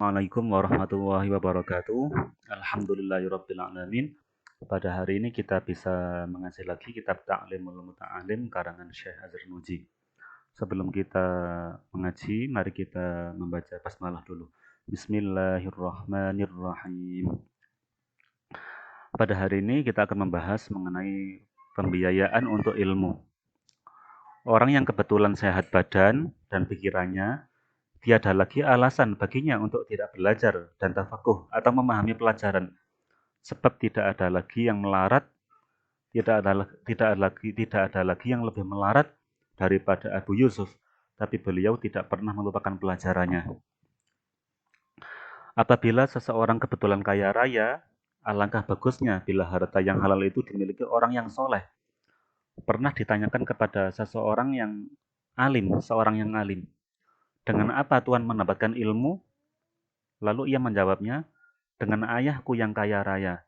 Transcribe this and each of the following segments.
Assalamualaikum warahmatullahi wabarakatuh. Alhamdulillahirabbil alamin. Pada hari ini kita bisa mengaji lagi kitab Ta'limul Muta'alim karangan Syekh Azhar Nuji. Sebelum kita mengaji, mari kita membaca basmalah dulu. Bismillahirrahmanirrahim. Pada hari ini kita akan membahas mengenai pembiayaan untuk ilmu. Orang yang kebetulan sehat badan dan pikirannya, tiada lagi alasan baginya untuk tidak belajar dan tafakuh atau memahami pelajaran, sebab tidak ada lagi yang melarat, tidak ada lagi yang lebih melarat daripada Abu Yusuf, tapi beliau tidak pernah melupakan pelajarannya. Apabila seseorang kebetulan kaya raya, alangkah bagusnya bila harta yang halal itu dimiliki orang yang soleh. Pernah ditanyakan kepada seorang yang alim, dengan apa Tuhan mendapatkan ilmu? Lalu ia menjawabnya, dengan ayahku yang kaya raya.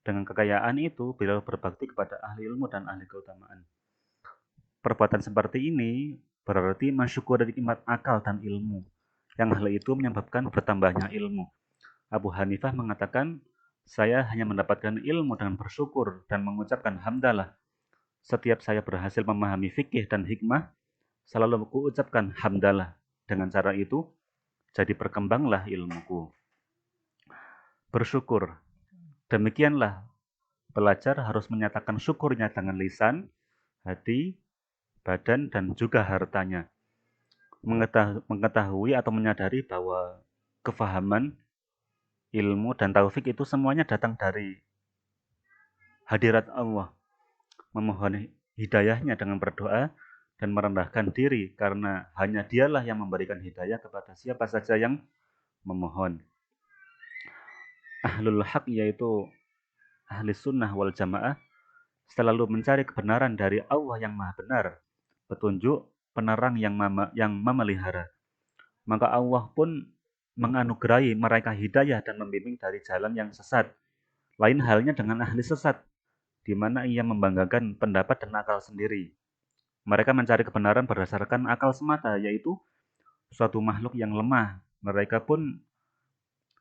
Dengan kekayaan itu, beliau berbakti kepada ahli ilmu dan ahli keutamaan. Perbuatan seperti ini berarti mensyukuri nikmat akal dan ilmu, yang hal itu menyebabkan bertambahnya ilmu. Abu Hanifah mengatakan, saya hanya mendapatkan ilmu dengan bersyukur dan mengucapkan hamdalah. Setiap saya berhasil memahami fikih dan hikmah, selalu aku ucapkan hamdalah. Dengan cara itu, jadi berkembanglah ilmuku. Bersyukur. Demikianlah, pelajar harus menyatakan syukurnya dengan lisan, hati, badan, dan juga hartanya. Mengetahui atau menyadari bahwa kefahaman, ilmu, dan taufik itu semuanya datang dari hadirat Allah. Memohon hidayahnya dengan berdoa dan merendahkan diri karena hanya dialah yang memberikan hidayah kepada siapa saja yang memohon. Ahlul haq yaitu ahli sunnah wal jamaah selalu mencari kebenaran dari Allah yang maha benar, petunjuk, penerang yang memelihara. Maka Allah pun menganugerahi mereka hidayah dan membimbing dari jalan yang sesat. Lain halnya dengan ahli sesat, di mana ia membanggakan pendapat dan akal sendiri. Mereka mencari kebenaran berdasarkan akal semata, yaitu suatu makhluk yang lemah. Mereka pun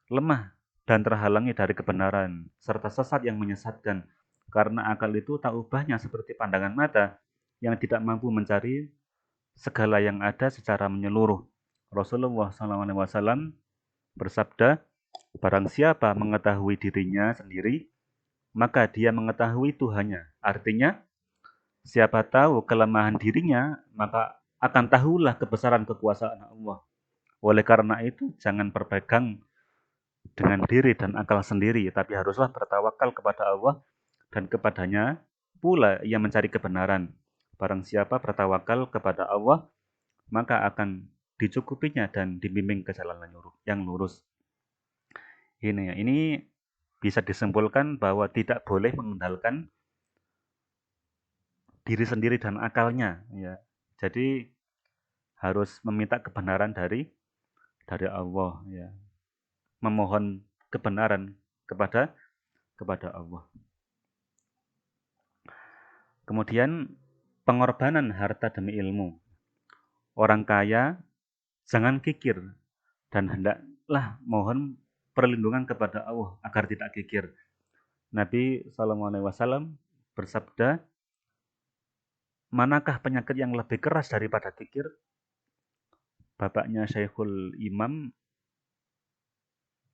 lemah dan terhalangi dari kebenaran, serta sesat yang menyesatkan. Karena akal itu tak ubahnya seperti pandangan mata yang tidak mampu mencari segala yang ada secara menyeluruh. Rasulullah SAW bersabda, barang siapa mengetahui dirinya sendiri, maka dia mengetahui Tuhannya. Artinya, siapa tahu kelemahan dirinya, maka akan tahulah kebesaran kekuasaan Allah. Oleh karena itu, jangan berpegang dengan diri dan akal sendiri, tapi haruslah bertawakal kepada Allah dan kepadanya pula ia mencari kebenaran. Barang siapa bertawakal kepada Allah, maka akan dicukupinya dan dibimbing ke jalan yang lurus. Ini bisa disimpulkan bahwa tidak boleh mengandalkan diri sendiri dan akalnya, ya. Jadi harus meminta kebenaran dari Allah, ya. Memohon kebenaran kepada Allah. Kemudian pengorbanan harta demi ilmu. Orang kaya jangan kikir dan hendaklah mohon perlindungan kepada Allah agar tidak kikir. Nabi SAW bersabda, manakah penyakit yang lebih keras daripada kikir? Bapaknya Syekhul Imam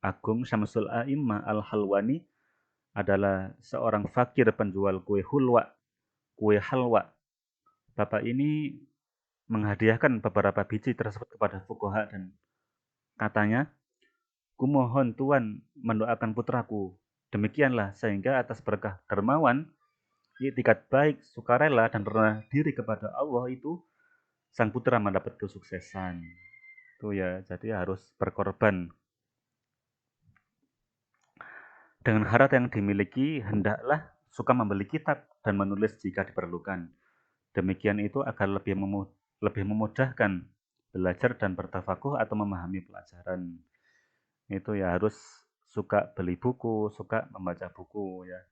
Agung Syamsul A'immah Al-Halwani adalah seorang fakir penjual kue halwa. Bapak ini menghadiahkan beberapa biji tersebut kepada fuqaha dan katanya, kumohon Tuhan mendoakan putraku. Demikianlah sehingga atas berkah dermawan, iktikat baik, sukarela, dan rendah diri kepada Allah itu, sang putra mendapat kesuksesan. Itu ya, jadi harus berkorban. Dengan harta yang dimiliki, hendaklah suka membeli kitab dan menulis jika diperlukan. Demikian itu agar lebih memudahkan belajar dan bertafakuh atau memahami pelajaran. Itu ya harus suka beli buku, suka membaca buku ya.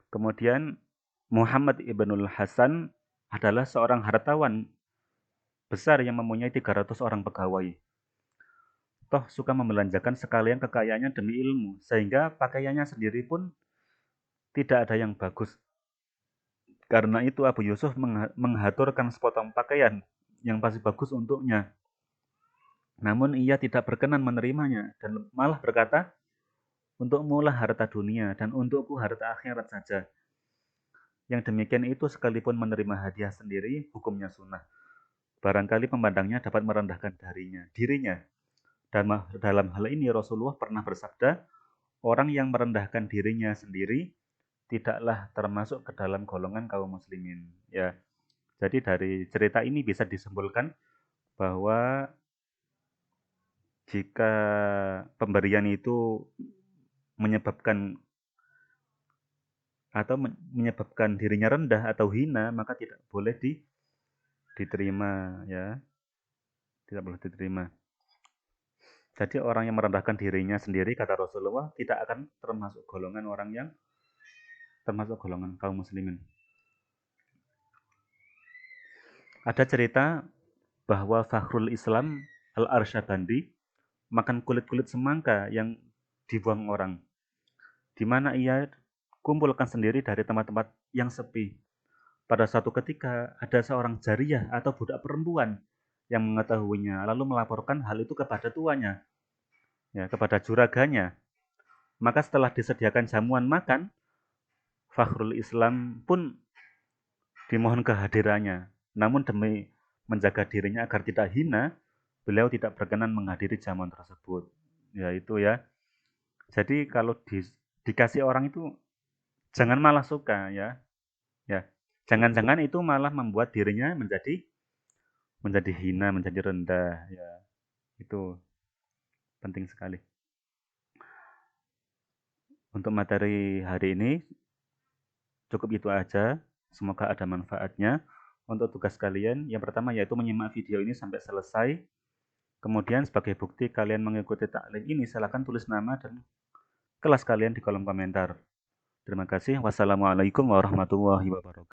Kemudian Muhammad Ibnul Hasan adalah seorang hartawan besar yang mempunyai 300 orang pegawai. toh suka membelanjakan sekalian kekayaannya demi ilmu, sehingga pakaiannya sendiri pun tidak ada yang bagus. Karena itu Abu Yusuf menghaturkan sepotong pakaian yang pasti bagus untuknya. Namun ia tidak berkenan menerimanya dan malah berkata, untukmu lah harta dunia dan untukku harta akhirat saja. Yang demikian itu sekalipun menerima hadiah sendiri, hukumnya sunnah. Barangkali pemandangnya dapat merendahkan dirinya. Dan dalam hal ini Rasulullah pernah bersabda, orang yang merendahkan dirinya sendiri tidaklah termasuk ke dalam golongan kaum muslimin. Ya, jadi dari cerita ini bisa disimpulkan bahwa jika pemberian itu menyebabkan menyebabkan dirinya rendah atau hina, maka tidak boleh diterima, ya, tidak boleh diterima. Jadi orang yang merendahkan dirinya sendiri, kata Rasulullah, tidak akan termasuk golongan kaum muslimin. Ada cerita bahwa Fakhrul Islam Al-Arsyabandi makan kulit-kulit semangka yang dibuang orang, di mana ia kumpulkan sendiri dari tempat-tempat yang sepi. Pada suatu ketika, ada seorang jariyah atau budak perempuan yang mengetahuinya, lalu melaporkan hal itu kepada tuannya, ya, kepada juraganya. Maka setelah disediakan jamuan makan, Fakhrul Islam pun dimohon kehadirannya. Namun demi menjaga dirinya agar tidak hina, beliau tidak berkenan menghadiri jamuan tersebut. Ya itu ya. Jadi kalau dikasih orang itu jangan malah suka, ya. Ya. Jangan-jangan itu malah membuat dirinya menjadi hina, menjadi rendah, ya. Itu penting sekali. Untuk materi hari ini cukup itu aja. Semoga ada manfaatnya. Untuk tugas kalian, yang pertama yaitu menyimak video ini sampai selesai. Kemudian sebagai bukti kalian mengikuti taklim ini, silakan tulis nama dan kelas kalian di kolom komentar. Terima kasih. Wassalamualaikum warahmatullahi wabarakatuh.